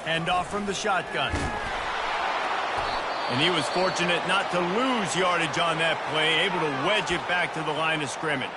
Hand off from the shotgun. And he was fortunate not to lose yardage on that play, able to wedge it back to the line of scrimmage.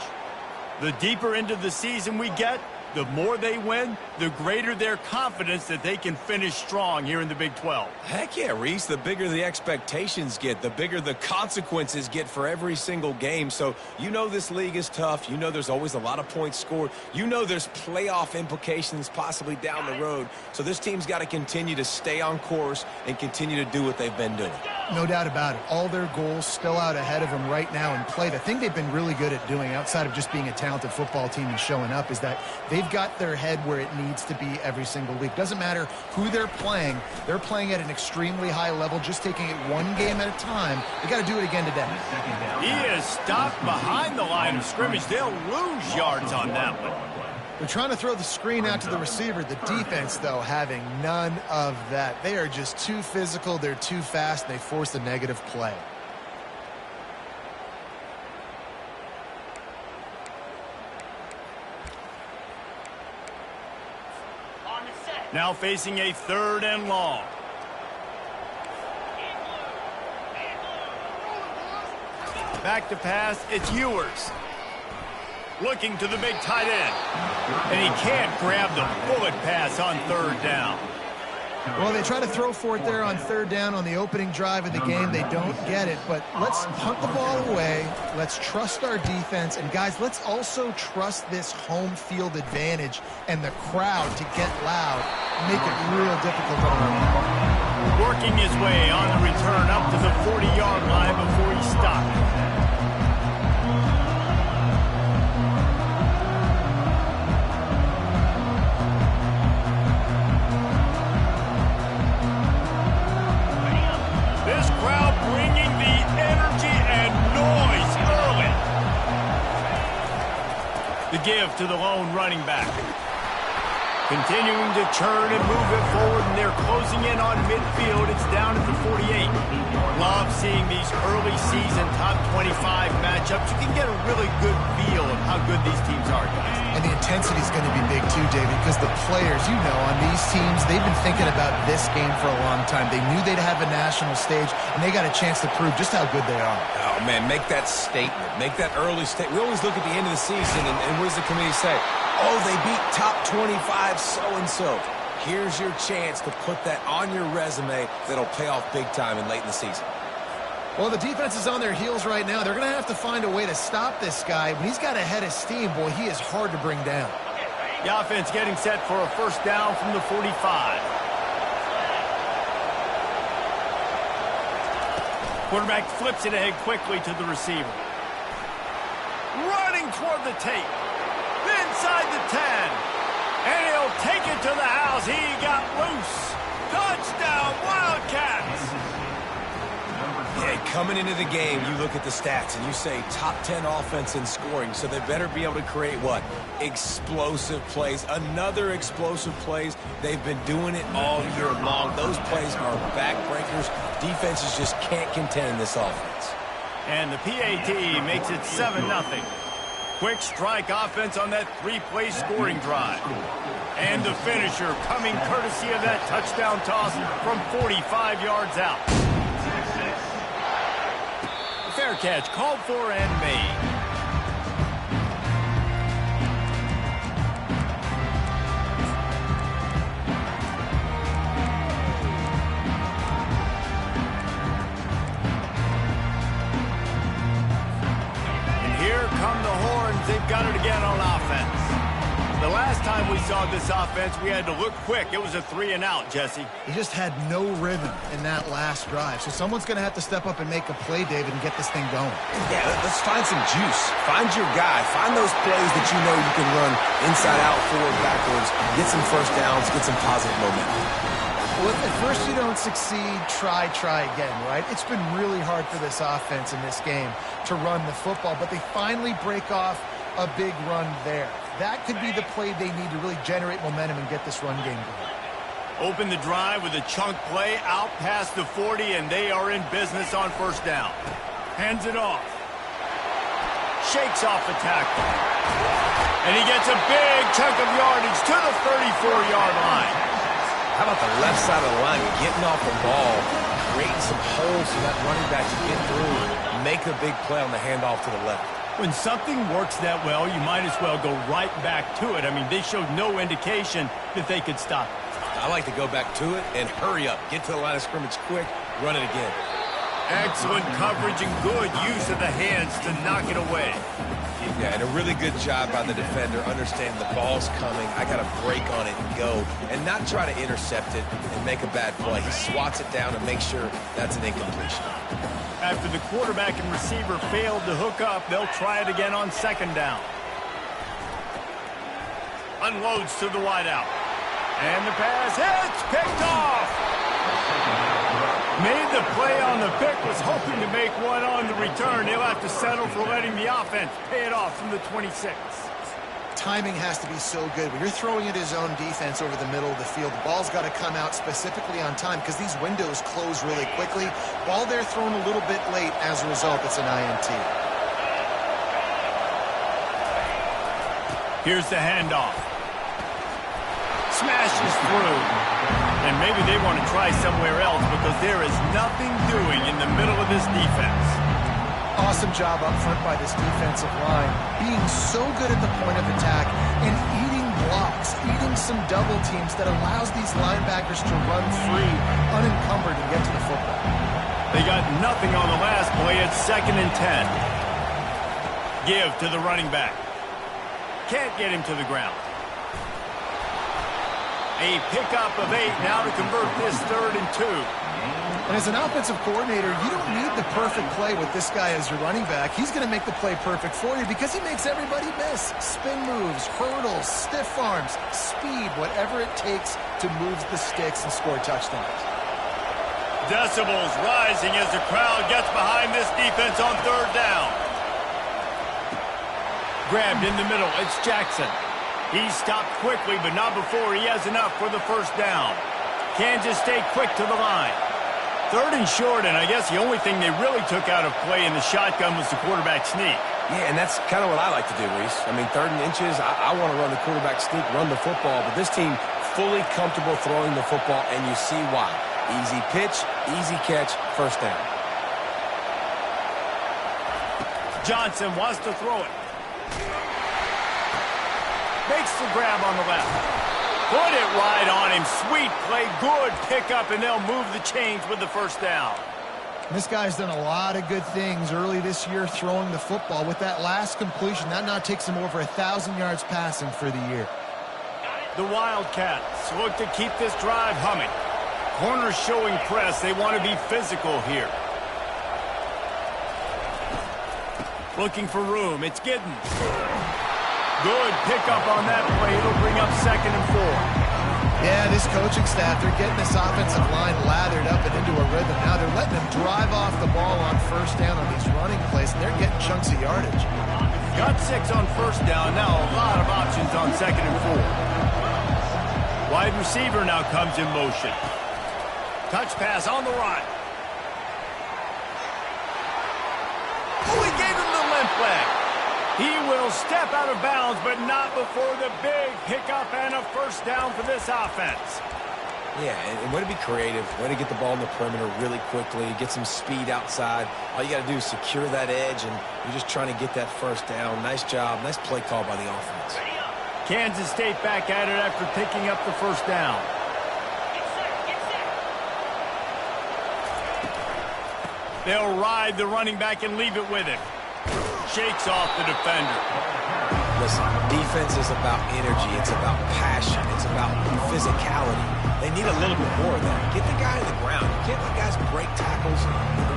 The deeper into the season we get, the more they win, the greater their confidence that they can finish strong here in the Big 12. Heck yeah, Reese. The bigger the expectations get, the bigger the consequences get for every single game. So you know this league is tough. You know there's always a lot of points scored. You know there's playoff implications possibly down the road. So this team's got to continue to stay on course and continue to do what they've been doing. No doubt about it. All their goals still out ahead of them right now in play. The thing they've been really good at doing, outside of just being a talented football team and showing up, is that they've got their head where it needs to be every single week. Doesn't matter who they're playing at an extremely high level, just taking it one game at a time. They got to do it again today. He is stopped behind the line of scrimmage. They'll lose yards on that one. They're trying to throw the screen out to the receiver. The defense, though, having none of that. They are just too physical. They're too fast. And they force a negative play. Now facing a 3rd and long. Back to pass, it's Ewers. Looking to the big tight end. And he can't grab the bullet pass on 3rd down. Well, they try to throw for it there on 3rd down on the opening drive of the game. They don't get it, but let's hunt the ball away. Let's trust our defense. And, guys, let's also trust this home field advantage and the crowd to get loud and make it real difficult on them. Working his way on the return up to the 40-yard line before he stopped. Give to the lone running back. Continuing to churn and move it forward, and they're closing in on midfield. It's down at the 48. Love seeing these early season top 25 matchups. You can get a really good feel of how good these teams are, guys. And the intensity is going to be big too, David, because the players, you know, on these teams, they've been thinking about this game for a long time. They knew they'd have a national stage, and they got a chance to prove just how good they are. Oh, man, make that statement. Make that early statement. We always look at the end of the season, and what does the committee say? Oh, they beat top 25 so-and-so. Here's your chance to put that on your resume that'll pay off big time and late in the season. Well, the defense is on their heels right now. They're going to have to find a way to stop this guy. When he's got a head of steam, boy, he is hard to bring down. The offense getting set for a 1st down from the 45. Quarterback flips it ahead quickly to the receiver. Running toward the tape. Inside the 10. And he'll take it to the house. He got loose. Touchdown, Wildcats. Yeah, coming into the game, you look at the stats and you say top 10 offense in scoring, so they better be able to create what? Explosive plays. Another explosive plays. They've been doing it all year long. Those plays are backbreakers. Defenses just can't contend this offense. And the PAT makes it 7-0. Quick strike offense on that 3-play scoring drive. And the finisher coming courtesy of that touchdown toss from 45 yards out. Fair catch called for and made. They've got it again on offense. The last time we saw this offense, we had to look quick. It was a 3-and-out, Jesse. He just had no rhythm in that last drive. So someone's going to have to step up and make a play, David, and get this thing going. Yeah, let's find some juice. Find your guy. Find those plays that you know you can run inside out, forward, backwards. Get some 1st downs. Get some positive momentum. Well, if at first you don't succeed, try again, right? It's been really hard for this offense in this game to run the football, but they finally break off a big run there. That could be the play they need to really generate momentum and get this run game going. Open the drive with a chunk play out past the 40, and they are in business on 1st down. Hands it off. Shakes off the tackle. And he gets a big chunk of yardage to the 34-yard line. How about the left side of the line, getting off the ball, creating some holes so that running back can get through, make a big play on the handoff to the left. When something works that well, you might as well go right back to it. I mean, they showed no indication that they could stop it. I like to go back to it and hurry up. Get to the line of scrimmage quick, run it again. Excellent coverage and good use of the hands to knock it away. Yeah, and a really good job by the defender understanding the ball's coming. I got to break on it and go and not try to intercept it and make a bad play. He swats it down and makes sure that's an incompletion. After the quarterback and receiver failed to hook up, they'll try it again on second down. Unloads to the wideout. And the pass hits, picked off. Made the play on the pick, was hoping to make one on the return. He'll have to settle for letting the offense pay it off from the 26. Timing has to be so good. When you're throwing at his own defense over the middle of the field, the ball's got to come out specifically on time because these windows close really quickly. Ball there thrown a little bit late. As a result, it's an INT. Here's the handoff. Smashes through. And maybe they want to try somewhere else because there is nothing doing in the middle of this defense. Awesome job up front by this defensive line, being so good at the point of attack and eating blocks, eating some double teams that allows these linebackers to run free, unencumbered, and get to the football. They got nothing on the last play. It's 2nd and 10. Give to the running back. Can't get him to the ground. A pickup of 8 now to convert this 3rd and 2. And as an offensive coordinator, you don't need the perfect play with this guy as your running back. He's going to make the play perfect for you because he makes everybody miss. Spin moves, hurdles, stiff arms, speed, whatever it takes to move the sticks and score touchdowns. Decibels rising as the crowd gets behind this defense on 3rd down. Grabbed in the middle, it's Jackson. He stopped quickly, but not before he has enough for the 1st down. Kansas stay quick to the line. 3rd and short, and I guess the only thing they really took out of play in the shotgun was the quarterback sneak. Yeah, and that's kind of what I like to do, Reese. I mean, 3rd and inches, I want to run the quarterback sneak, run the football, but this team fully comfortable throwing the football, and you see why. Easy pitch, easy catch, 1st down. Johnson wants to throw it. Makes the grab on the left. Put it right on him. Sweet play. Good pickup, and they'll move the chains with the 1st down. This guy's done a lot of good things early this year throwing the football. With that last completion, that now takes him over 1,000 yards passing for the year. The Wildcats look to keep this drive humming. Corners showing press. They want to be physical here. Looking for room. It's Giddens. Good pickup on that play. It'll bring up 2nd and 4. Yeah, this coaching staff, they're getting this offensive line lathered up and into a rhythm. Now they're letting them drive off the ball on 1st down on these running plays, and they're getting chunks of yardage. Got 6 on 1st down. Now a lot of options on 2nd and 4. Wide receiver now comes in motion. Touch pass on the run. Oh, he gave him the limp leg. He will step out of bounds, but not before the big pickup and a 1st down for this offense. Yeah, and way to be creative, way to get the ball in the perimeter really quickly, get some speed outside. All you got to do is secure that edge, and you're just trying to get that 1st down. Nice job, nice play call by the offense. Kansas State back at it after picking up the 1st down. They'll ride the running back and leave it with him. Shakes off the defender. Listen, defense is about energy. It's about passion. It's about physicality. They need a little bit more of that. Get the guy on the ground. You can't let guys break tackles.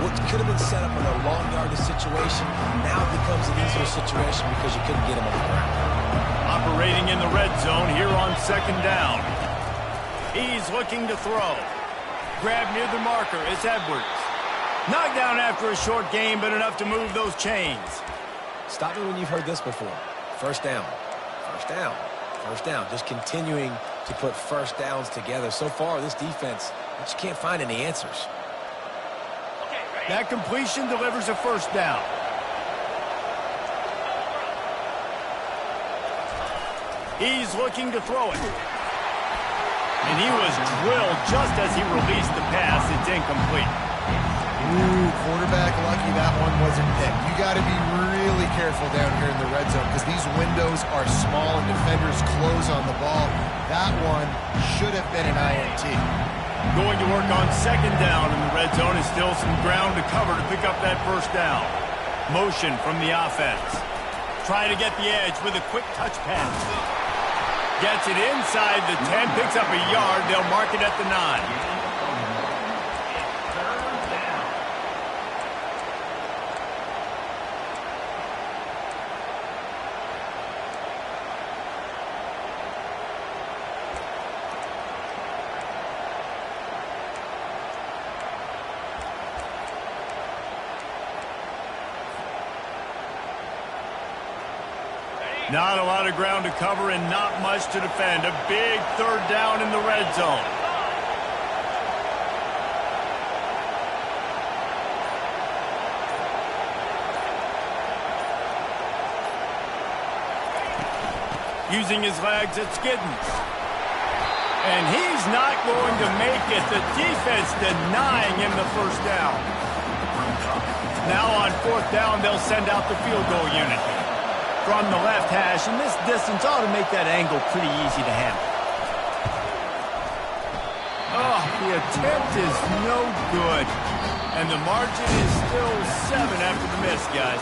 What could have been set up in a long yardage situation now becomes an easier situation because you couldn't get him on the ground. Operating in the red zone here on 2nd down. He's looking to throw. Grab near the marker. It's Edwards. Knocked down after a short game, but enough to move those chains. Stop me when you've heard this before. 1st down. 1st down. 1st down. Just continuing to put 1st downs together. So far, this defense, I just can't find any answers. That completion delivers a 1st down. He's looking to throw it. And he was drilled just as he released the pass. It's incomplete. Ooh, quarterback lucky that one wasn't picked. You got to be really careful down here in the red zone because these windows are small and defenders close on the ball. That one should have been an INT. Going to work on second down in the red zone is still some ground to cover to pick up that first down. Motion from the offense. Trying to get the edge with a quick touch pass. Gets it inside the 10, picks up a yard. They'll mark it at the 9. Not a lot of ground to cover and not much to defend. A big third down in the red zone. Using his legs, it's Giddens. And he's not going to make it. The defense denying him the first down. Now on fourth down, they'll send out the field goal unit. From the left hash, and this distance ought to make that angle pretty easy to handle. Oh, the attempt is no good. And the margin is still 7 after the miss, guys.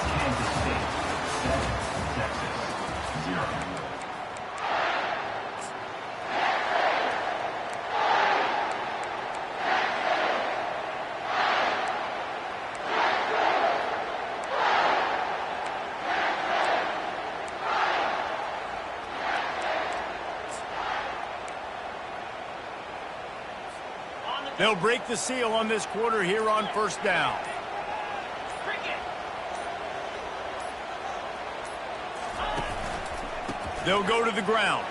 They'll break the seal on this quarter here on first down. They'll go to the ground.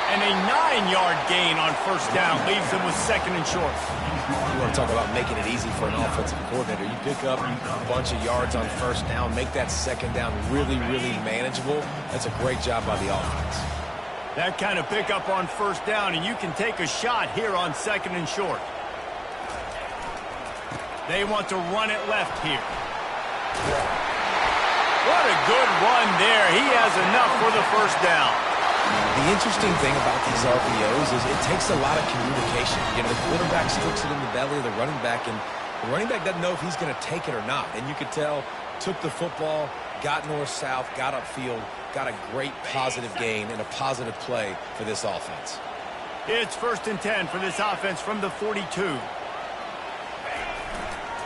And a 9-yard gain on first down leaves them with second and short. You want to talk about making it easy for an offensive coordinator. You pick up a bunch of yards on first down, make that second down really, really manageable. That's a great job by the offense. That kind of pickup on first down, and you can take a shot here on second and short. They want to run it left here. What a good run there. He has enough for the first down. The interesting thing about these RPOs is it takes a lot of communication. You know, the quarterback sticks it in the belly of the running back, and the running back doesn't know if he's going to take it or not. And you could tell, took the football, got north-south, got upfield, got a great positive gain and a positive play for this offense. It's 1st and 10 for this offense from the 42.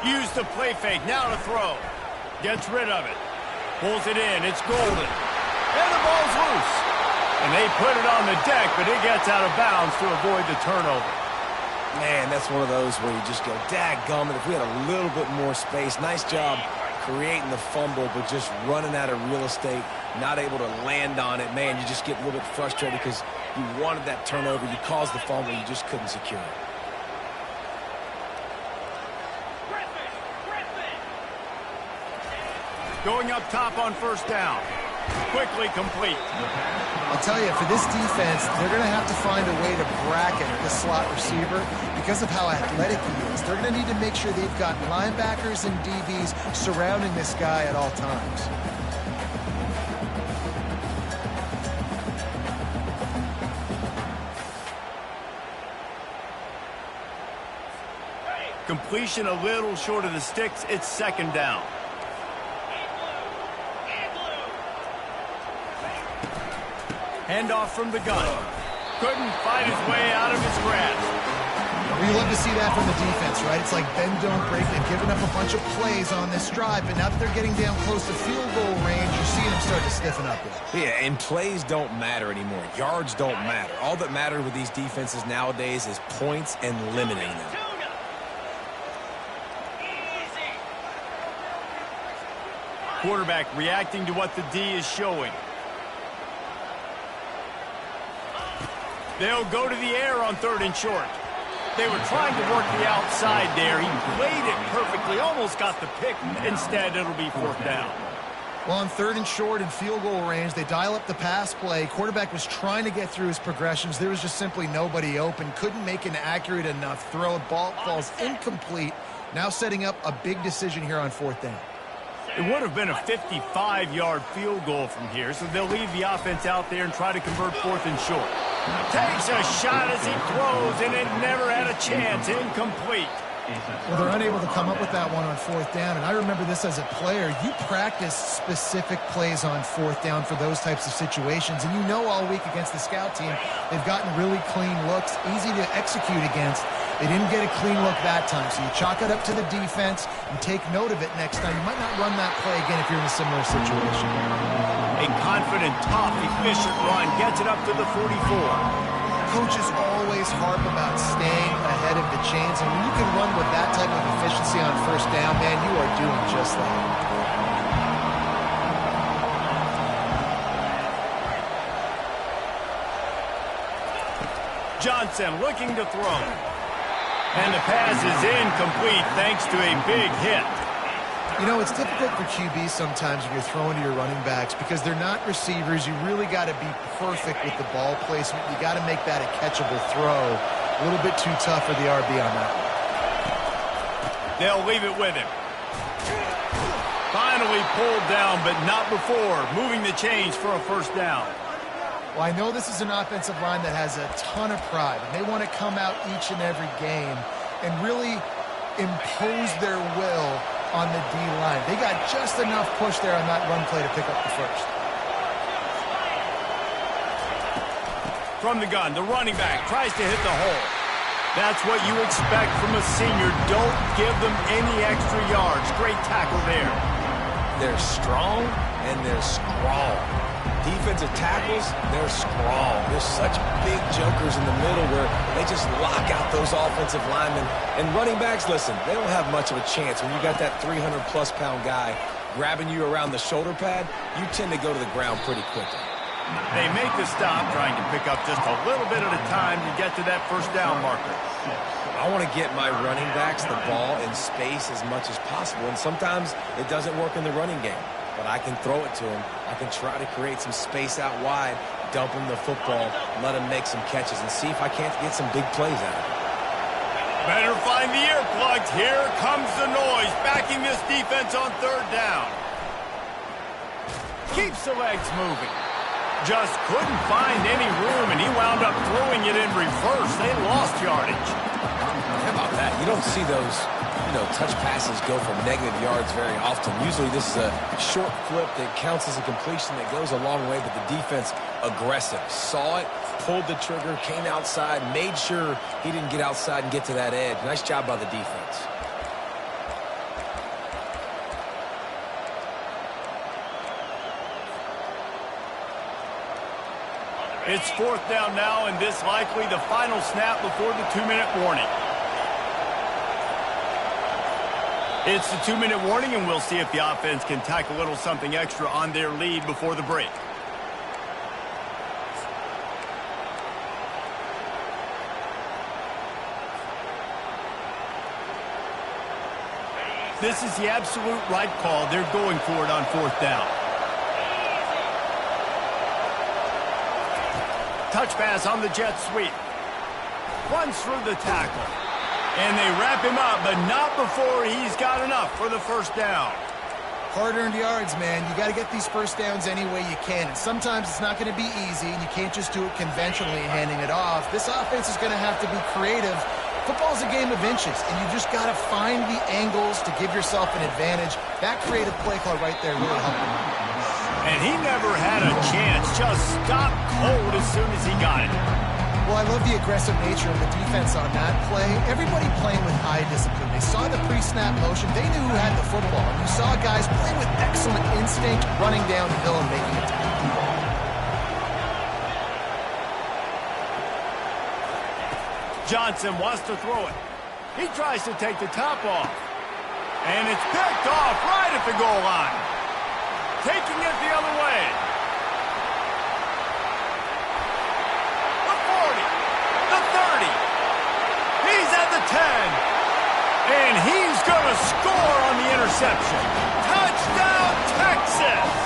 Use the play fake, now to throw. Gets rid of it. Pulls it in, it's Golden. And the ball's loose. And they put it on the deck, but it gets out of bounds to avoid the turnover. Man, that's one of those where you just go, dadgummit, if we had a little bit more space. Nice job creating the fumble, but just running out of real estate, not able to land on it. Man, you just get a little bit frustrated because you wanted that turnover. You caused the fumble. You just couldn't secure it. Going up top on first down. Quickly complete. I'll tell you, for this defense, they're going to have to find a way to bracket the slot receiver because of how athletic he is. They're going to need to make sure they've got linebackers and DBs surrounding this guy at all times. Completion a little short of the sticks. It's second down. Handoff from the gun. Couldn't fight his way out of his grasp. Well, you love to see that from the defense, right? It's like bend, don't break. They've given up a bunch of plays on this drive, but now that they're getting down close to field goal range, you're seeing them start to stiffen up. Yeah, and plays don't matter anymore. Yards don't matter. All that matters with these defenses nowadays is points and limiting them. Quarterback reacting to what the D is showing. They'll go to the air on 3rd and short. They were trying to work the outside there. He played it perfectly, almost got the pick. Instead, it'll be 4th down. Well, on 3rd and short and field goal range, they dial up the pass play. Quarterback was trying to get through his progressions. There was just simply nobody open. Couldn't make an accurate enough throw. Ball falls incomplete. Now setting up a big decision here on 4th down. It would have been a 55-yard field goal from here, so they'll leave the offense out there and try to convert 4th and short. Takes a shot as he throws, and it never had a chance. Incomplete. Well, they're unable to come up with that one on 4th down, and I remember this as a player. You practice specific plays on 4th down for those types of situations, and you know all week against the scout team, they've gotten really clean looks, easy to execute against. They didn't get a clean look that time, so you chalk it up to the defense and take note of it next time. You might not run that play again if you're in a similar situation. A confident, tough, efficient run gets it up to the 44. Coaches always harp about staying ahead of the chains, and when you can run with that type of efficiency on 1st down, man, you are doing just that. Johnson looking to throw. And the pass is incomplete thanks to a big hit. You know, it's difficult for QBs sometimes when you're throwing to your running backs because they're not receivers. You really got to be perfect with the ball placement. You got to make that a catchable throw. A little bit too tough for the RB on that. They'll leave it with him. Finally pulled down, but not before moving the chains for a 1st down. Well, I know this is an offensive line that has a ton of pride, and they want to come out each and every game and really impose their will on the D-line. They got just enough push there on that run play to pick up the 1st. From the gun, the running back tries to hit the hole. That's what you expect from a senior. Don't give them any extra yards. Great tackle there. They're strong and they're strong. Defensive tackles, they're strong. There's such big jokers in the middle where they just lock out those offensive linemen. And running backs, listen, they don't have much of a chance. When you got that 300-plus pound guy grabbing you around the shoulder pad, you tend to go to the ground pretty quickly. They make the stop, trying to pick up just a little bit at a time to get to that 1st down marker. I want to get my running backs the ball in space as much as possible, and sometimes it doesn't work in the running game. But I can throw it to him. I can try to create some space out wide, dump him the football, let him make some catches, and see if I can't get some big plays out of it. Better find the earplugs. Here comes the noise, backing this defense on 3rd down. Keeps the legs moving. Just couldn't find any room, and he wound up throwing it in reverse. They lost yardage. How about that? You don't see those, touch passes go for negative yards very often. Usually this is a short flip that counts as a completion that goes a long way, but the defense aggressive. Saw it, pulled the trigger, came outside, made sure he didn't get outside and get to that edge. Nice job by the defense. It's 4th down now, and this likely the final snap before the 2-minute warning. It's the 2-minute warning, and we'll see if the offense can tack a little something extra on their lead before the break. This is the absolute right call. They're going for it on 4th down. Touch pass on the jet sweep. Runs through the tackle. And they wrap him up, but not before he's got enough for the 1st down. Hard-earned yards, man. You got to get these 1st downs any way you can. And sometimes it's not going to be easy, and you can't just do it conventionally handing it off. This offense is going to have to be creative. Football's a game of inches, and you just got to find the angles to give yourself an advantage. That creative play call right there really helped him. And he never had a chance. Just stopped cold as soon as he got it. Well, I love the aggressive nature of the defense on that play. Everybody playing with high discipline. They saw the pre-snap motion. They knew who had the football. And you saw guys playing with excellent instinct, running downhill and making a tackle. Johnson wants to throw it. He tries to take the top off. And it's picked off right at the goal line. Taking it the other way. The 40. The 30. He's at the 10. And he's going to score on the interception. Touchdown, Texas!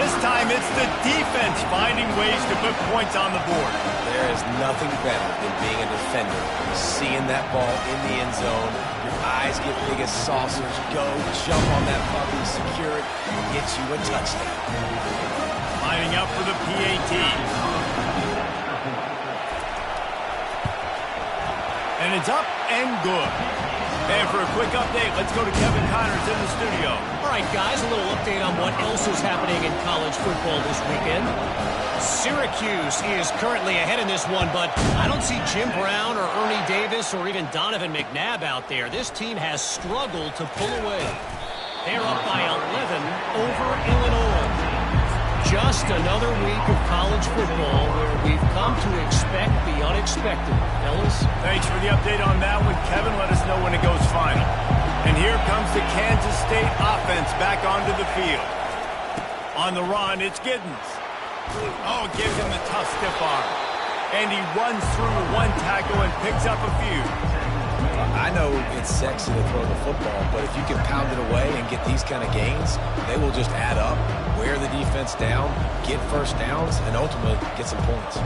this time it's the defense finding ways to put points on the board. There is nothing better than being a defender. Seeing that ball in the end zone, your eyes get big as saucers. Go, jump on that puppy, secure it, and get you a touchdown. Lining up for the PAT. And it's up and good. And for a quick update, let's go to Kevin Connors in the studio. All right, guys, a little update on what else is happening in college football this weekend. Syracuse is currently ahead in this one, but I don't see Jim Brown or Ernie Davis or even Donovan McNabb out there. This team has struggled to pull away. They're up by 11 over Illinois. Just another week of college football where we've come to expect the unexpected. Fellas? Thanks for the update on that one, Kevin. Let us know when it goes final. And here comes the Kansas State offense back onto the field. On the run, it's Giddens. Oh, gives him the tough stiff arm. And he runs through one tackle and picks up a few. I know it's sexy to throw the football, but if you can pound it away and get these kind of gains, they will just add up, wear the defense down, get first downs, and ultimately get some points.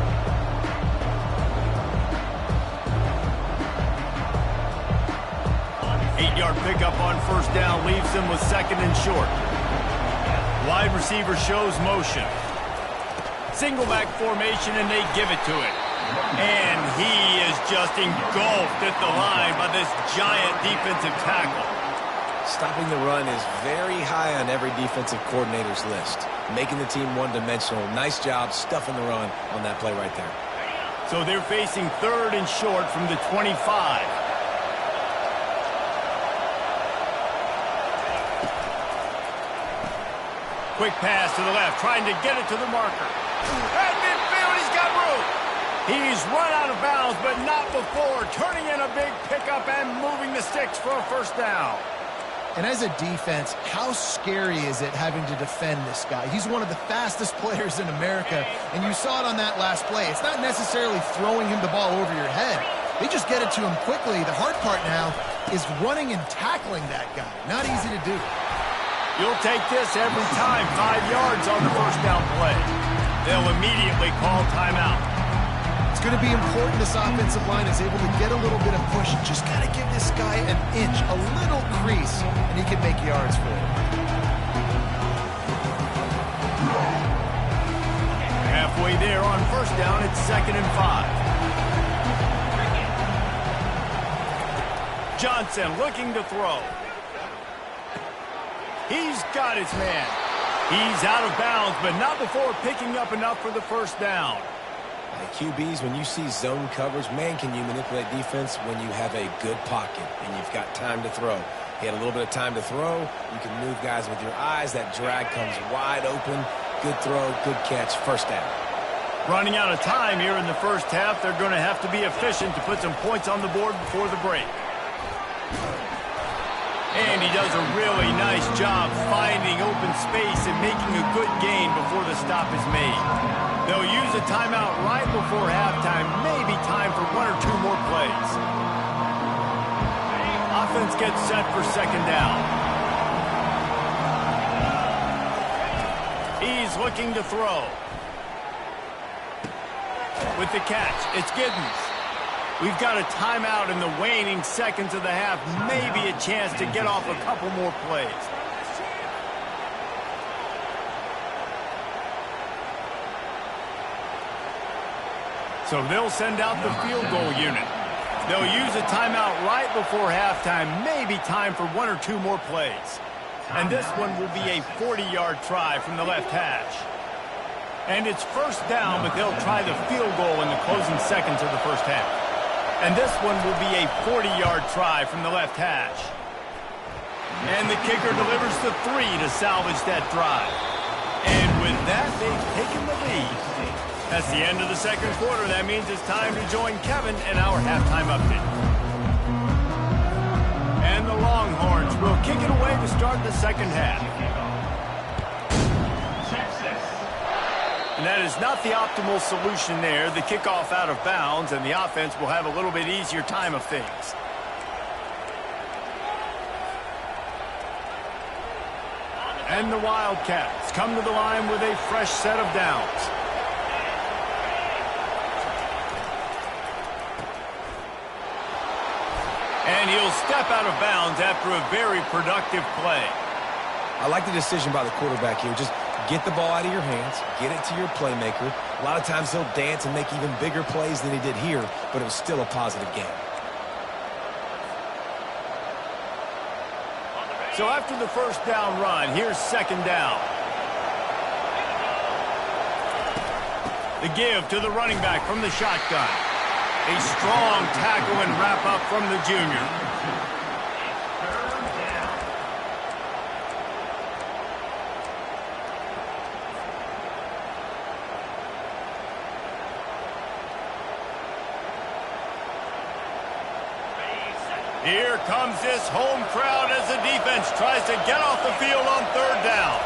Eight-yard pickup on first down leaves them with second and short. Wide receiver shows motion. Single back formation, and they give it to it. And he is just engulfed at the line by this giant defensive tackle. Stopping the run is very high on every defensive coordinator's list. Making the team one-dimensional. Nice job stuffing the run on that play right there. So they're facing third and short from the 25. Quick pass to the left, trying to get it to the marker. At midfield, he's got room. He's run out of bounds, but not before turning in a big pickup and moving the sticks for a first down. And as a defense, how scary is it having to defend this guy? He's one of the fastest players in America, and you saw it on that last play. It's not necessarily throwing him the ball over your head. They just get it to him quickly. The hard part now is running and tackling that guy. Not easy to do. You'll take this every time, 5 yards on the first down play. They'll immediately call timeout. It's going to be important this offensive line is able to get a little bit of push. Just got to give this guy an inch, a little crease, and he can make yards for it. Halfway there on first down, it's 2nd and 5. Johnson looking to throw. He's got his man. He's out of bounds, but not before picking up enough for the first down. QBs, when you see zone coverage, man, can you manipulate defense when you have a good pocket and you've got time to throw. He had a little bit of time to throw. You can move guys with your eyes. That drag comes wide open. Good throw, good catch, first down. Running out of time here in the first half, they're going to have to be efficient to put some points on the board before the break. And he does a really nice job finding open space and making a good gain before the stop is made. They'll use a timeout right before halftime, maybe time for 1 or 2 more plays. Offense gets set for second down. He's looking to throw. With the catch, it's Giddens. We've got a timeout in the waning seconds of the half. Maybe a chance to get off a couple more plays. So they'll send out the field goal unit. They'll use a timeout right before halftime. Maybe time for 1 or 2 more plays. And this one will be a 40-yard try from the left hash. And it's first down, but they'll try the field goal in the closing seconds of the first half. And this one will be a 40-yard try from the left hash. And the kicker delivers the 3 to salvage that drive. And with that, they've taken the lead. That's the end of the second quarter. That means it's time to join Kevin in our halftime update. And the Longhorns will kick it away to start the second half. And that is not the optimal solution there. The kickoff out of bounds, and the offense will have a little bit easier time of things. And the Wildcats come to the line with a fresh set of downs. And he'll step out of bounds after a very productive play. I like the decision by the quarterback here. Just get the ball out of your hands, get it to your playmaker. A lot of times he'll dance and make even bigger plays than he did here, but it was still a positive game. So after the first down run, here's second down. The give to the running back from the shotgun. A strong tackle and wrap up from the junior. Here comes this home crowd as the defense tries to get off the field on third down.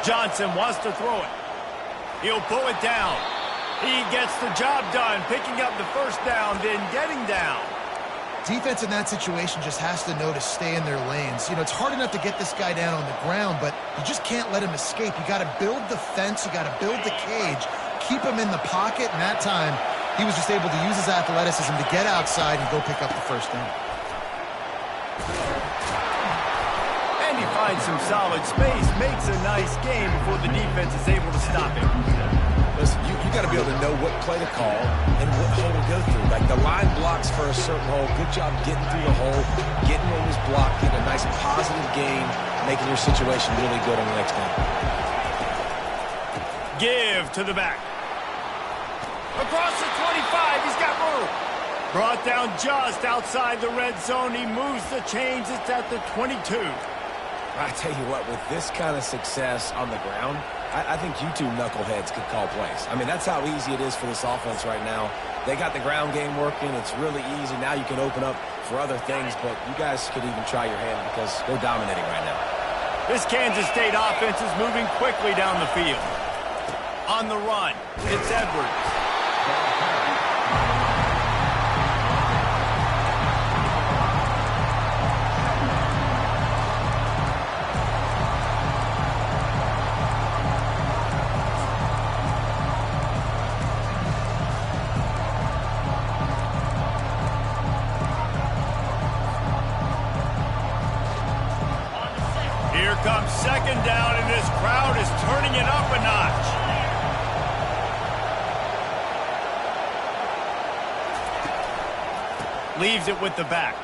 Johnson wants to throw it. He'll pull it down. He gets the job done, picking up the first down, then getting down. Defense in that situation just has to know to stay in their lanes. You know, it's hard enough to get this guy down on the ground, but you just can't let him escape. You got to build the fence. You got to build the cage. Keep him in the pocket, and that time he was just able to use his athleticism to get outside and go pick up the first down. And he finds some solid space, makes a nice game before the defense is able to stop him. Listen, you got to be able to know what play to call and what hole to go through. Like the line blocks for a certain hole. Good job getting through the hole, getting what was blocked, getting a nice positive gain, making your situation really good on the next down. Give to the back. Across the 25, he's got room. Brought down just outside the red zone. He moves the chains. It's at the 22. I tell you what, with this kind of success on the ground, I think you two knuckleheads could call plays. I mean, that's how easy it is for this offense right now. They got the ground game working. It's really easy. Now you can open up for other things, but you guys could even try your hand because they're dominating right now. This Kansas State offense is moving quickly down the field. On the run, it's Edwards. Here comes second down, and this crowd is turning it up a notch. Leaves it with the back.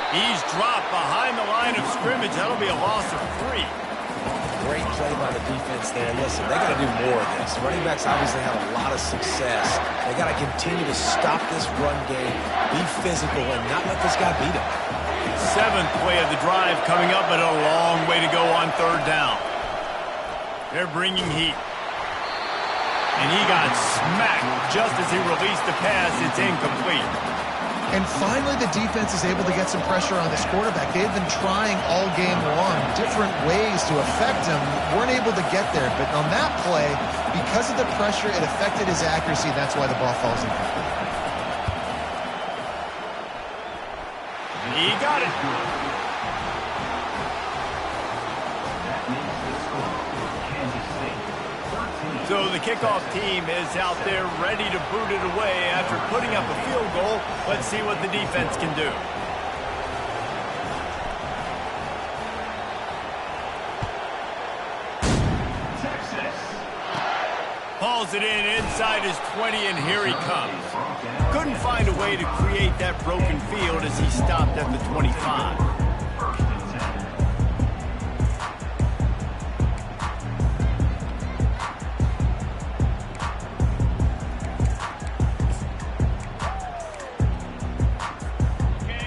He's dropped behind the line of scrimmage. That'll be a loss of 3. Great play by the defense there. Listen, they got to do more of this. Running backs obviously have a lot of success. They got to continue to stop this run game, be physical, and not let this guy beat him. 7th play of the drive coming up, but a long way to go on third down. They're bringing heat. And he got smacked just as he released the pass. It's incomplete. And finally, the defense is able to get some pressure on this quarterback. They've been trying all game long, different ways to affect him. Weren't able to get there. But on that play, because of the pressure, it affected his accuracy. That's why the ball falls incomplete. He got it. So the kickoff team is out there ready to boot it away after putting up a field goal. Let's see what the defense can do. Hauls it in inside his 20, and here he comes. Couldn't find a way to create that broken field as he stopped at the 25.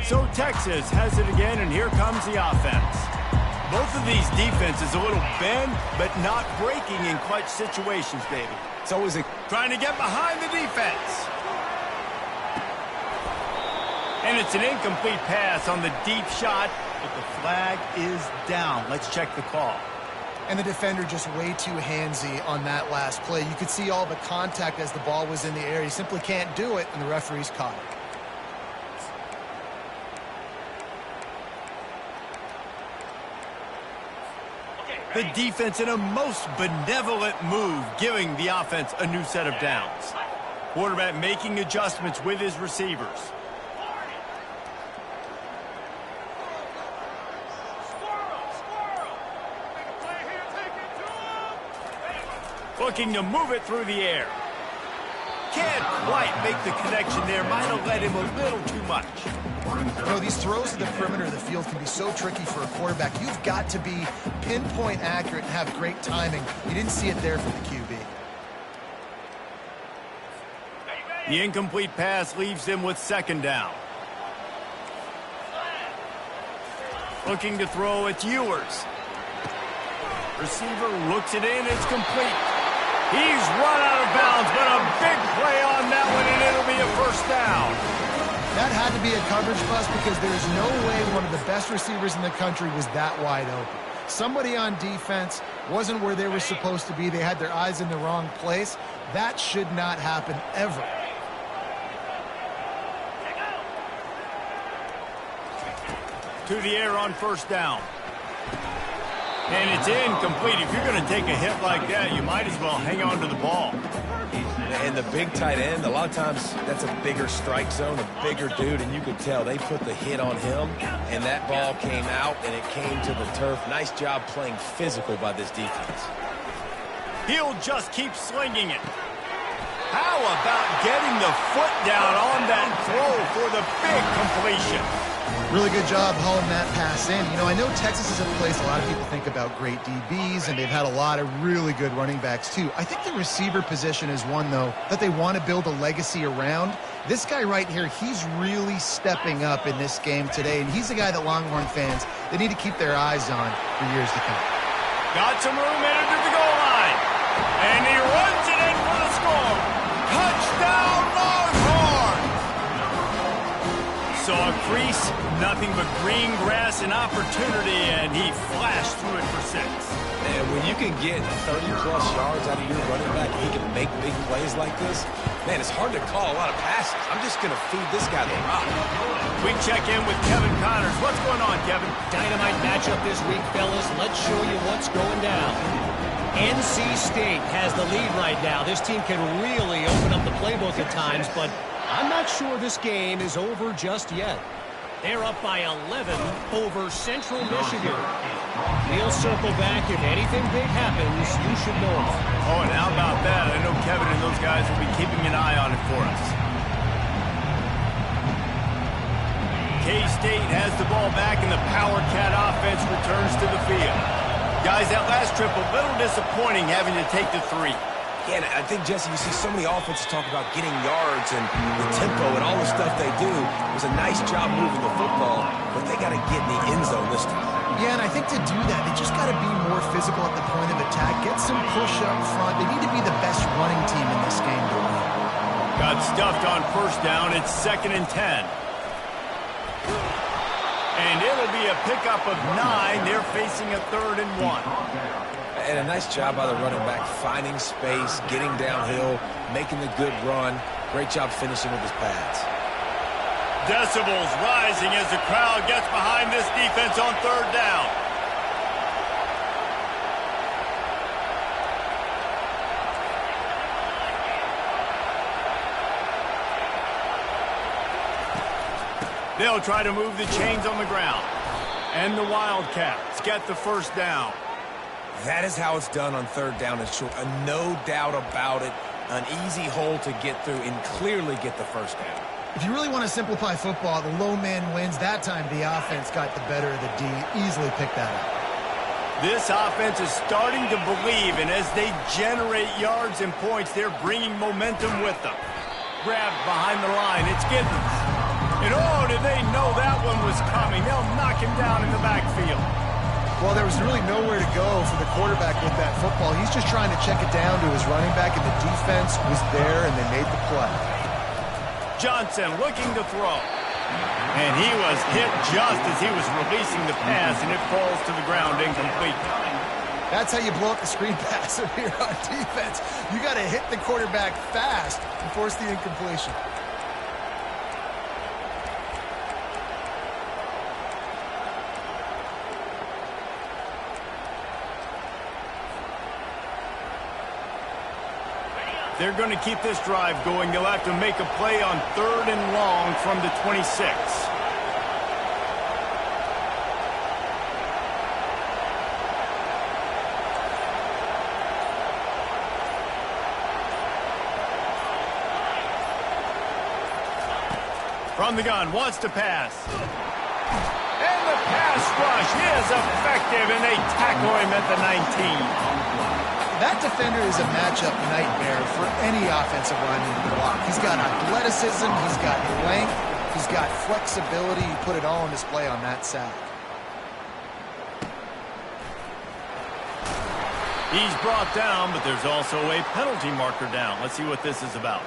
So Texas has it again, and here comes the offense. Both of these defenses a little bend, but not breaking in clutch situations, David. It's always trying to get behind the defense. And it's an incomplete pass on the deep shot, but the flag is down. Let's check the call. And the defender just way too handsy on that last play. You could see all the contact as the ball was in the air. He simply can't do it, and the referee's caught it. The defense in a most benevolent move, giving the offense a new set of downs. Quarterback making adjustments with his receivers. Looking to move it through the air. Can't quite make the connection there. Might have led him a little too much. You know, these throws to the perimeter of the field can be so tricky for a quarterback. You've got to be pinpoint accurate and have great timing. You didn't see it there from the QB. The incomplete pass leaves them with second down. Looking to throw, it's Ewers. Receiver looks it in, it's complete. He's run out of bounds, but a big play on that one, and it'll be a first down. That had to be a coverage bust because there's no way one of the best receivers in the country was that wide open. Somebody on defense wasn't where they were supposed to be. They had their eyes in the wrong place. That should not happen ever. To the air on first down. And it's incomplete. If you're going to take a hit like that, you might as well hang on to the ball. And the big tight end, a lot of times that's a bigger strike zone, a bigger dude, and you could tell they put the hit on him, and that ball came out, and it came to the turf. Nice job playing physical by this defense. He'll just keep slinging it. How about getting the foot down on that throw for the big completion? Really good job hauling that pass in. You know, I know Texas is a place a lot of people think about great DBs, and they've had a lot of really good running backs too. I think the receiver position is one, though, that they want to build a legacy around. This guy right here, he's really stepping up in this game today, and he's the guy that Longhorn fans, they need to keep their eyes on for years to come. Got some room into the goal line, and he runs it in for the score. Touchdown, Longhorn! Saw a crease, nothing but green grass and opportunity, and he flashed through it for 6. And when you can get 30-plus yards out of your running back and he can make big plays like this, man, it's hard to call a lot of passes. I'm just going to feed this guy the rock. We check in with Kevin Connors. What's going on, Kevin? Dynamite matchup this week, fellas. Let's show you what's going down. NC State has the lead right now. This team can really open up the playbook at times, but I'm not sure this game is over just yet. They're up by 11 over Central Michigan. We'll circle back. If anything big happens, you should know it. Oh, and how about that? I know Kevin and those guys will be keeping an eye on it for us. K-State has the ball back, and the Power Cat offense returns to the field. Guys, that last trip, a little disappointing having to take the 3. Yeah, and I think, Jesse, you see so many offenses talk about getting yards and the tempo and all the stuff they do. It was a nice job moving the football, but they got to get in the end zone this time. Yeah, and I think to do that, they just got to be more physical at the point of attack, get some push up front. They need to be the best running team in this game to win. Got stuffed on first down. It's 2nd and 10. And it'll be a pickup of 9. They're facing a 3rd and 1. And a nice job by the running back, finding space, getting downhill, making the good run. Great job finishing with his pads. Decibels rising as the crowd gets behind this defense on 3rd down. They'll try to move the chains on the ground. And the Wildcats get the first down. That is how it's done on 3rd down and short. No doubt about it. An easy hole to get through and clearly get the first down. If you really want to simplify football, the low man wins. That time the offense got the better of the D. Easily picked that up. This offense is starting to believe, and as they generate yards and points, they're bringing momentum with them. Grabbed behind the line. It's Giddens. And oh, did they know that one was coming. They'll knock him down in the backfield. Well, there was really nowhere to go for the quarterback with that football. He's just trying to check it down to his running back, and the defense was there, and they made the play. Johnson looking to throw. And he was hit just as he was releasing the pass, and it falls to the ground incomplete. That's how you blow up the screen pass here on defense. You got to hit the quarterback fast and force the incompletion. If they're going to keep this drive going, they'll have to make a play on 3rd and long from the 26. From the gun, wants to pass. And the pass rush is effective, and they tackle him at the 19. That defender is a matchup nightmare for any offensive lineman to block. He's got athleticism, he's got length, he's got flexibility. He put it all on display on that sack. He's brought down, but there's also a penalty marker down. Let's see what this is about.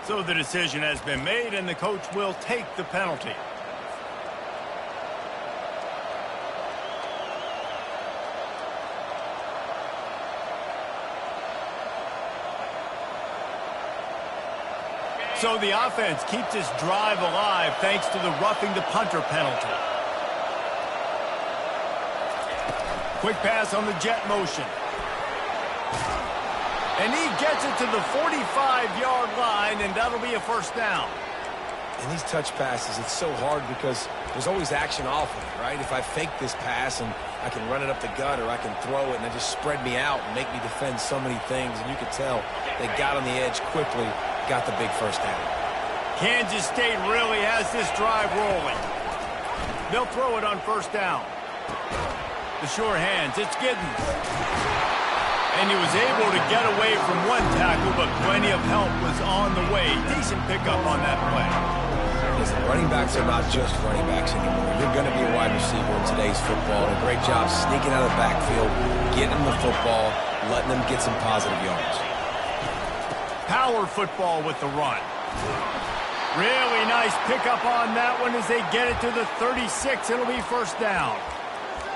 So the decision has been made, and the coach will take the penalty. So the offense keeps this drive alive thanks to the roughing the punter penalty. Quick pass on the jet motion. And he gets it to the 45-yard line, and that'll be a first down. In these touch passes, it's so hard because there's always action off of it, right? If I fake this pass and I can run it up the gut, or I can throw it and it just spread me out and make me defend so many things, and you can tell they got on the edge quickly, got the big first down. Kansas State really has this drive rolling. They'll throw it on first down. The sure hands, it's Giddens. And he was able to get away from one tackle, but plenty of help was on the way. Decent pickup on that play. Listen, running backs are not just running backs anymore. You're going to be a wide receiver in today's football. And a great job sneaking out of the backfield, getting them the football, letting them get some positive yards. Power football with the run. Really nice pickup on that one as they get it to the 36. It'll be first down.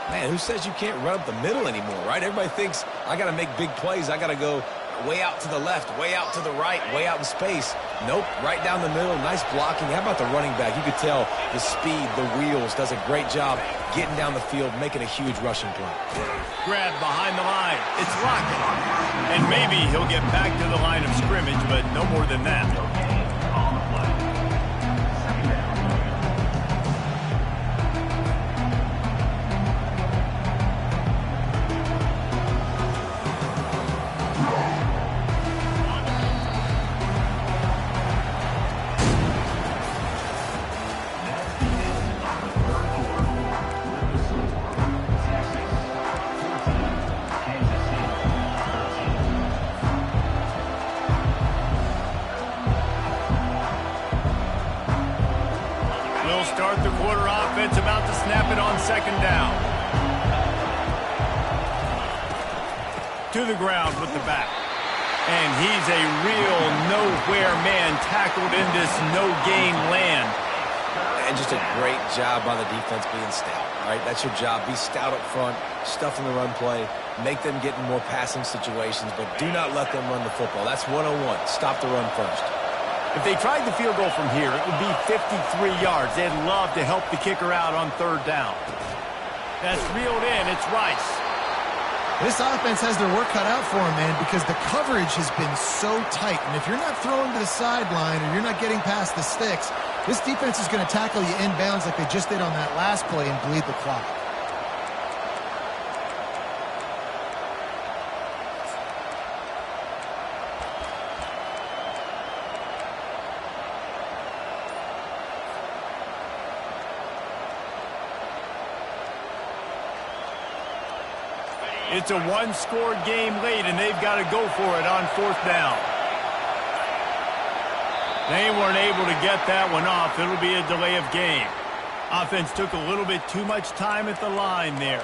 Man, who says you can't run up the middle anymore, right? Everybody thinks I got to make big plays. I got to go way out to the left, way out to the right, way out in space. Nope, right down the middle. Nice blocking. How about the running back? You could tell the speed, the wheels, does a great job getting down the field, making a huge rushing play. Grab behind the line. It's Lockett. And maybe he'll get back to the line of scrimmage, but no more than that. Start the quarter offense, about to snap it on second down. To the ground with the back. And he's a real nowhere man tackled in this no-gain land. And just a great job by the defense being stout, right? That's your job. Be stout up front, stuff in the run play, make them get in more passing situations, but do not let them run the football. That's 101. Stop the run first. If they tried the field goal from here, it would be 53 yards. They'd love to help the kicker out on third down. That's reeled in. It's Rice. This offense has their work cut out for them, man, because the coverage has been so tight. And if you're not throwing to the sideline or you're not getting past the sticks, this defense is going to tackle you inbounds like they just did on that last play and bleed the clock. It's a one-score game late, and they've got to go for it on fourth down. They weren't able to get that one off. It'll be a delay of game. Offense took a little bit too much time at the line there.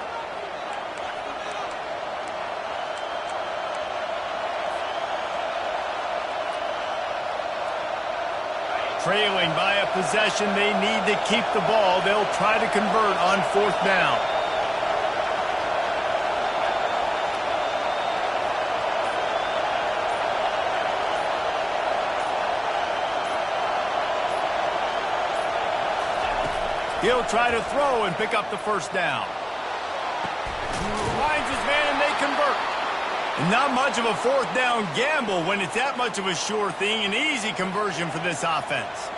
Trailing by a possession, they need to keep the ball. They'll try to convert on fourth down. He'll try to throw and pick up the first down. Finds his man, and they convert. Not much of a fourth down gamble when it's that much of a sure thing, an easy conversion for this offense.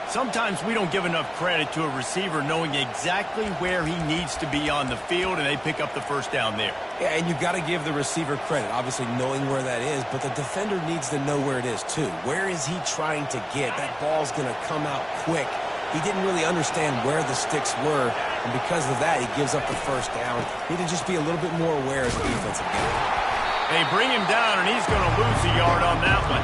Sometimes we don't give enough credit to a receiver knowing exactly where he needs to be on the field, and they pick up the first down there. Yeah, and you've got to give the receiver credit, obviously knowing where that is, but the defender needs to know where it is too. Where is he trying to get? That ball's going to come out quick. He didn't really understand where the sticks were, and because of that, he gives up the first down. Need to just be a little bit more aware as a defensive guy. They bring him down, and he's going to lose a yard on that one.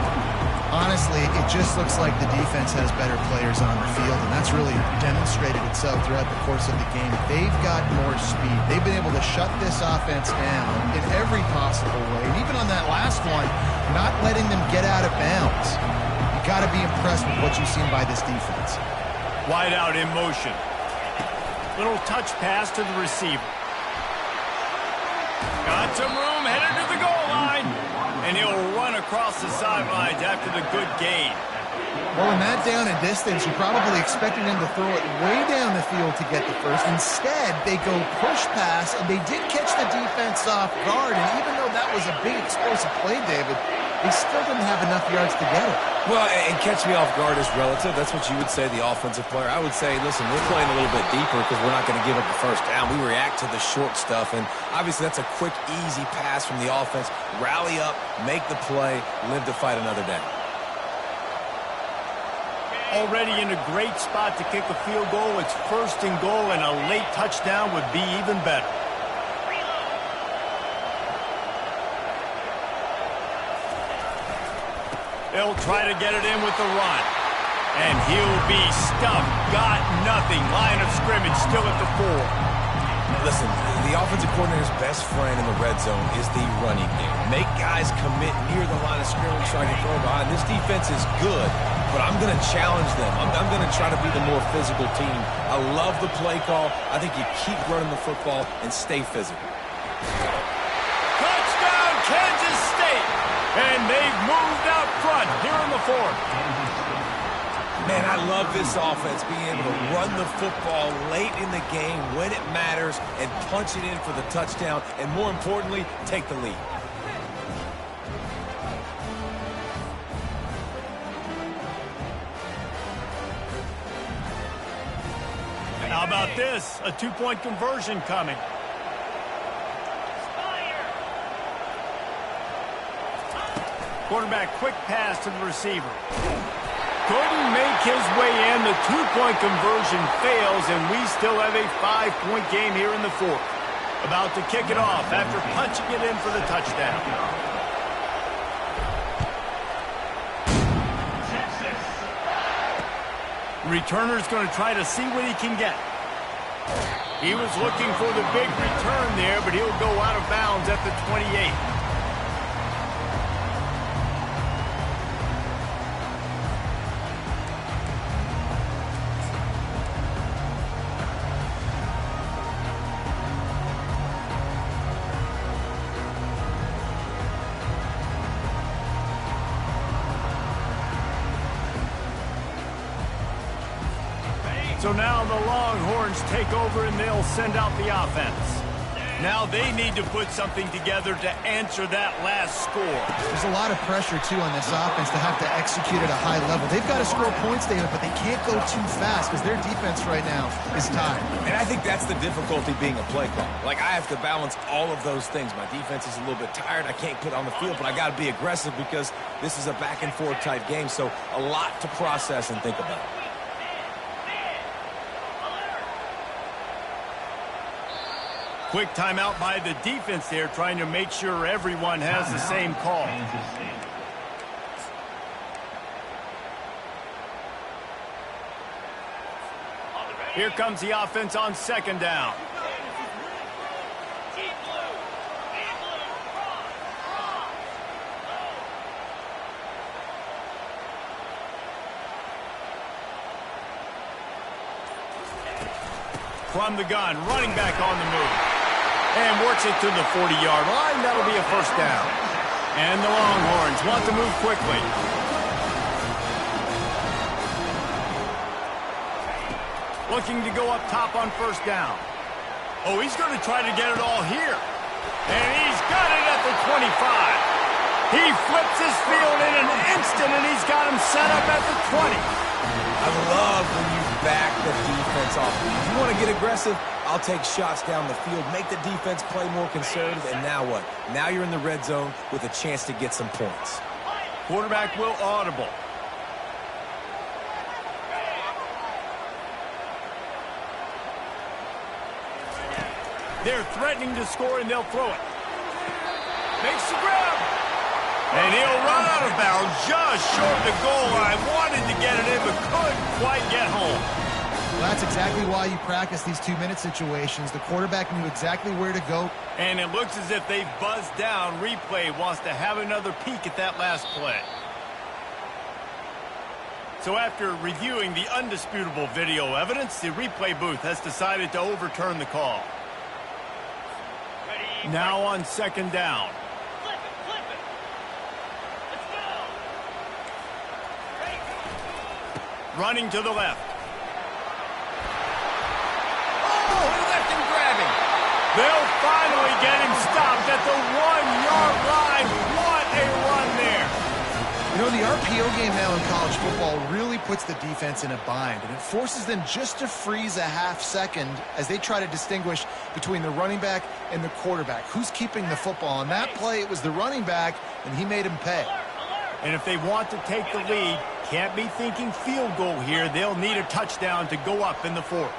Honestly, it just looks like the defense has better players on the field, and that's really demonstrated itself throughout the course of the game. They've got more speed. They've been able to shut this offense down in every possible way. And even on that last one, not letting them get out of bounds. You got to be impressed with what you've seen by this defense. Wide out in motion. Little touch pass to the receiver. Got some room, headed to the goal line. And he'll run across the sidelines after the good gain. Well, in that down and distance, you're probably expecting them to throw it way down the field to get the first. Instead, they go push pass, and they did catch the defense off guard. And even though that was a big explosive play, David, they still didn't have enough yards to get it. Well, and catch me off guard is relative. That's what you would say, the offensive player. I would say, listen, we're playing a little bit deeper because we're not going to give up the first down. We react to the short stuff, and obviously that's a quick, easy pass from the offense. Rally up, make the play, live to fight another day. Already in a great spot to kick a field goal. It's first and goal, and a late touchdown would be even better. They'll try to get it in with the run. And he'll be stuffed. Got nothing. Line of scrimmage still at the 4. Listen, the offensive coordinator's best friend in the red zone is the running game. Make guys commit near the line of scrimmage trying to throw behind. This defense is good, but I'm going to challenge them. I'm going to try to be the more physical team. I love the play call. I think you keep running the football and stay physical. Touchdown, Kansas State! And they've moved out front here in the 4th. Man, I love this offense, being able to run the football late in the game when it matters and punch it in for the touchdown, and more importantly, take the lead. How about this? A 2-point conversion coming. Quarterback quick pass to the receiver. Couldn't make his way in. The 2-point conversion fails, and we still have a 5-point game here in the 4th. About to kick it off after punching it in for the touchdown. Returner's going to try to see what he can get. He was looking for the big return there, but he'll go out of bounds at the 28. So now the Longhorns take over and they'll send out the offense. Now they need to put something together to answer that last score. There's a lot of pressure, too, on this offense to have to execute at a high level. They've got to score points, David, but they can't go too fast because their defense right now is tired. And I think that's the difficulty being a play call. Like, I have to balance all of those things. My defense is a little bit tired. I can't put on the field, but I got to be aggressive because this is a back-and-forth type game, so a lot to process and think about. Quick timeout by the defense there, trying to make sure everyone has the same call. Here comes the offense on 2nd down. From the gun, running back on the move. And works it to the 40-yard line. That'll be a first down. And the Longhorns want to move quickly. Looking to go up top on 1st down. Oh, he's going to try to get it all here. And he's got it at the 25. He flips his field in an instant, and he's got him set up at the 20. I love when you back the defense off. If you want to get aggressive, I'll take shots down the field, make the defense play more conservative, and now what? Now you're in the red zone with a chance to get some points. Quarterback will audible. They're threatening to score, and they'll throw it. Makes the grab. And he'll run out of bounds just short of the goal line. Wanted to get it in, but couldn't quite get home. Well, that's exactly why you practice these 2-minute situations. The quarterback knew exactly where to go. And it looks as if they've buzzed down. Replay wants to have another peek at that last play. So after reviewing the undisputable video evidence, the replay booth has decided to overturn the call. Now on second down. Running to the left. Oh, he left him grabbing. They'll finally get him stopped at the 1-yard line. What a run there. You know, the RPO game now in college football really puts the defense in a bind, and it forces them just to freeze a half second as they try to distinguish between the running back and the quarterback. Who's keeping the football? On that play, it was the running back, and he made him pay. And if they want to take the lead, can't be thinking field goal here. They'll need a touchdown to go up in the fourth.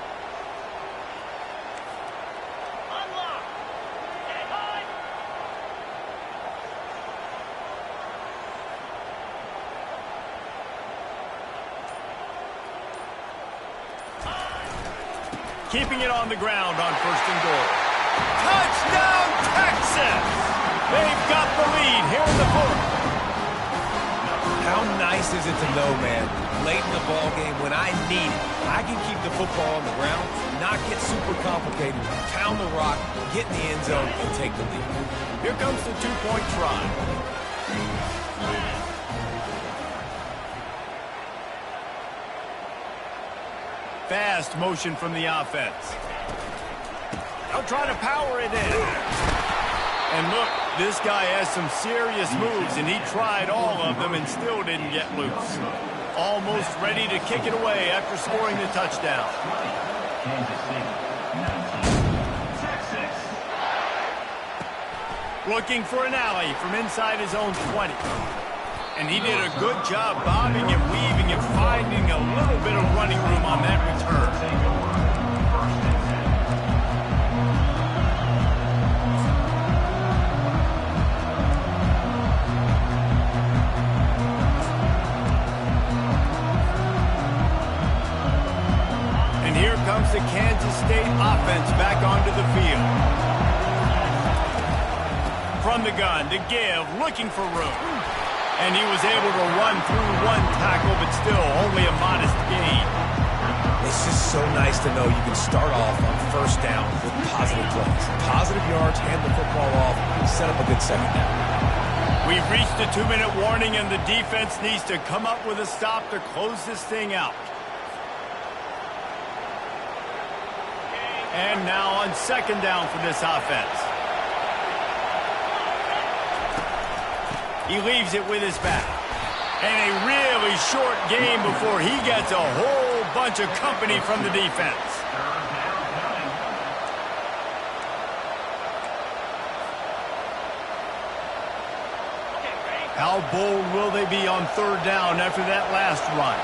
Keeping it on the ground on first and goal. Touchdown, Texas! They've got the lead here in the fourth. How nice is it to know, man, late in the ball game when I need it, I can keep the football on the ground, not get super complicated, pound the rock, get in the end zone, and take the lead. Here comes the two-point try. Fast motion from the offense. They'll try to power it in. And look, this guy has some serious moves, and he tried all of them and still didn't get loose. Almost ready to kick it away after scoring the touchdown. Looking for an alley from inside his own 20. And he did a good job bobbing and weaving and finding a little bit of running room on that return. And here comes the Kansas State offense back onto the field. From the gun to give, looking for room. And he was able to run through one tackle, but still only a modest gain. It's just so nice to know you can start off on first down with positive plays. Positive yards, hand the football off, set up a good second down. We've reached the 2-minute warning, and the defense needs to come up with a stop to close this thing out. And now on second down for this offense. He leaves it with his back. And a really short game before he gets a whole bunch of company from the defense. How bold will they be on third down after that last run?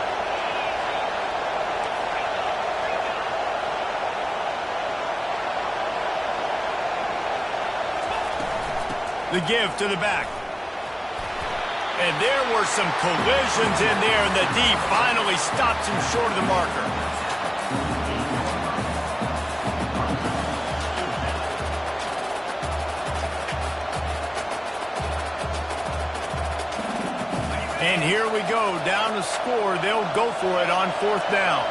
The give to the back. And there were some collisions in there, and the D finally stops him short of the marker. And here we go, down to score. They'll go for it on fourth down.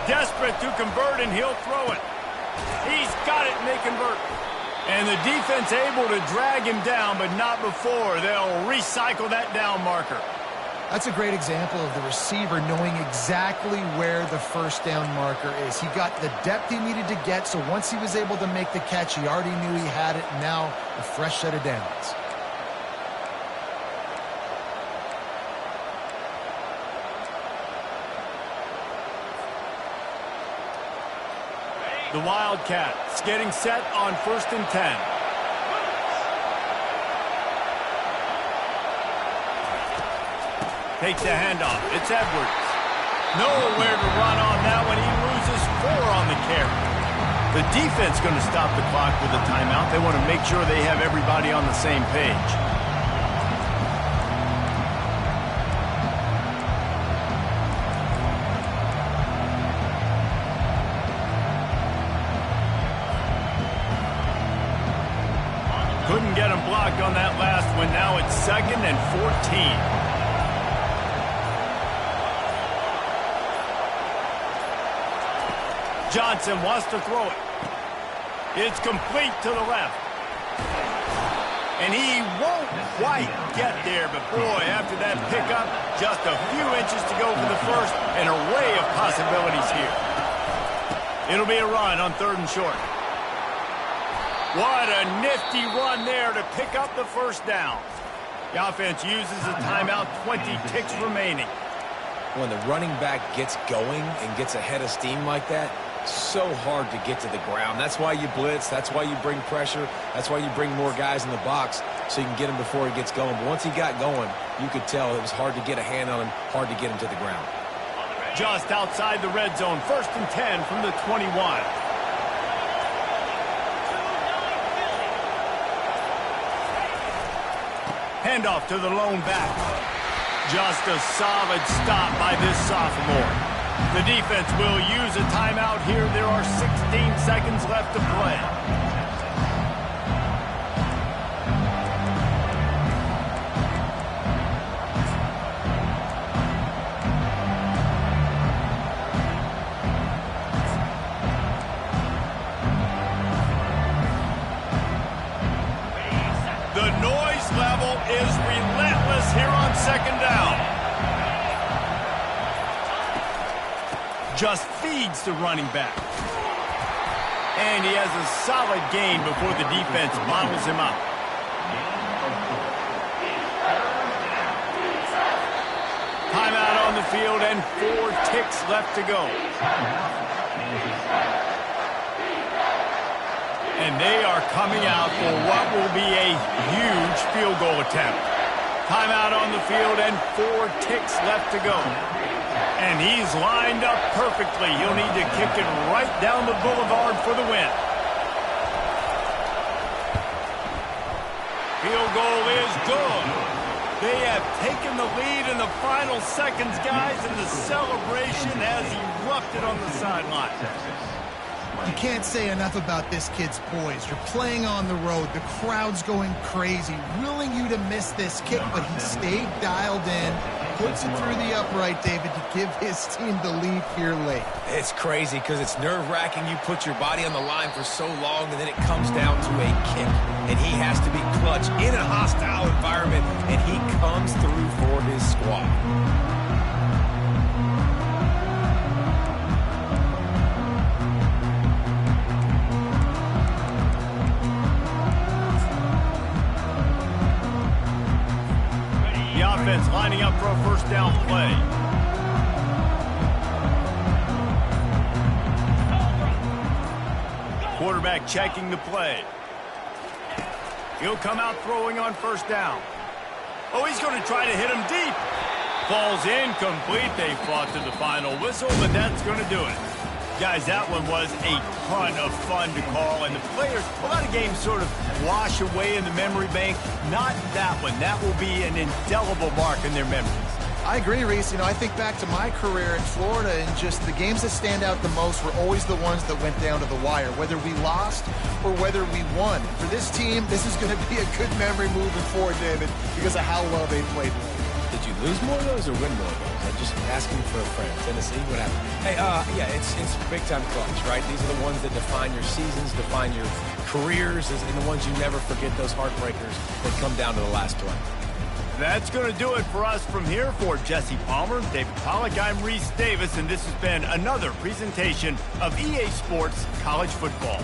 Desperate to convert, and he'll throw it. He's got it, and they convert. And the defense able to drag him down, but not before. They'll recycle that down marker. That's a great example of the receiver knowing exactly where the first down marker is. He got the depth he needed to get, so once he was able to make the catch, he already knew he had it, and now a fresh set of downs. The Wildcats getting set on 1st and 10. Takes the handoff. It's Edwards. Nowhere to run on that one. He loses 4 on the carry. The defense going to stop the clock with a timeout. They want to make sure they have everybody on the same page. Couldn't get him blocked on that last one. Now it's 2nd and 14. Johnson wants to throw it. It's complete to the left. And he won't quite get there, but boy, after that pickup, just a few inches to go for the first. An array of possibilities here. It'll be a run on 3rd and short. What a nifty run there to pick up the first down. The offense uses a timeout, 20 ticks remaining. When the running back gets going and gets ahead of steam like that, so hard to get to the ground. That's why you blitz. That's why you bring pressure. That's why you bring more guys in the box so you can get him before he gets going. But once he got going, you could tell it was hard to get a hand on him, hard to get him to the ground. Just outside the red zone, 1st and 10 from the 21. Handoff to the lone back. Just a solid stop by this sophomore. The defense will use a timeout here. There are 16 seconds left to play. The noise level is relentless here on 2nd down. Just feeds the running back. And he has a solid gain before the defense bottles him up. Timeout on the field and 4 ticks left to go. And they are coming out for what will be a huge field goal attempt. Timeout on the field and 4 ticks left to go. And he's lined up perfectly. He'll need to kick it right down the boulevard for the win. Field goal is good. They have taken the lead in the final seconds, guys, and the celebration has erupted on the sideline. You can't say enough about this kid's poise. You're playing on the road. The crowd's going crazy, willing you to miss this kick, but he stayed dialed in, puts it through the upright, David, to give his team the lead here late. It's crazy because it's nerve-wracking. You put your body on the line for so long, and then it comes down to a kick, and he has to be clutch in a hostile environment, and he comes through for his squad. Offense lining up for a first down play. Quarterback checking the play. He'll come out throwing on first down. Oh, he's going to try to hit him deep. Falls incomplete. They fought to the final whistle, but that's going to do it. Guys, that one was a ton of fun to call, and the players, a lot of games sort of wash away in the memory bank. Not that one. That will be an indelible mark in their memories. I agree, Reese. You know, I think back to my career in Florida, and just the games that stand out the most were always the ones that went down to the wire, whether we lost or whether we won. For this team, this is going to be a good memory moving forward, David, because of how well they played. Did you lose more of those or win more of those? I'm just asking for a friend. Tennessee, what happened? Hey, yeah, it's big-time clutch, right? These are the ones that define your seasons, define your careers, and the ones you never forget, those heartbreakers that come down to the last play. That's going to do it for us from here. For Jesse Palmer, David Pollack, I'm Reese Davis, and this has been another presentation of EA Sports College Football.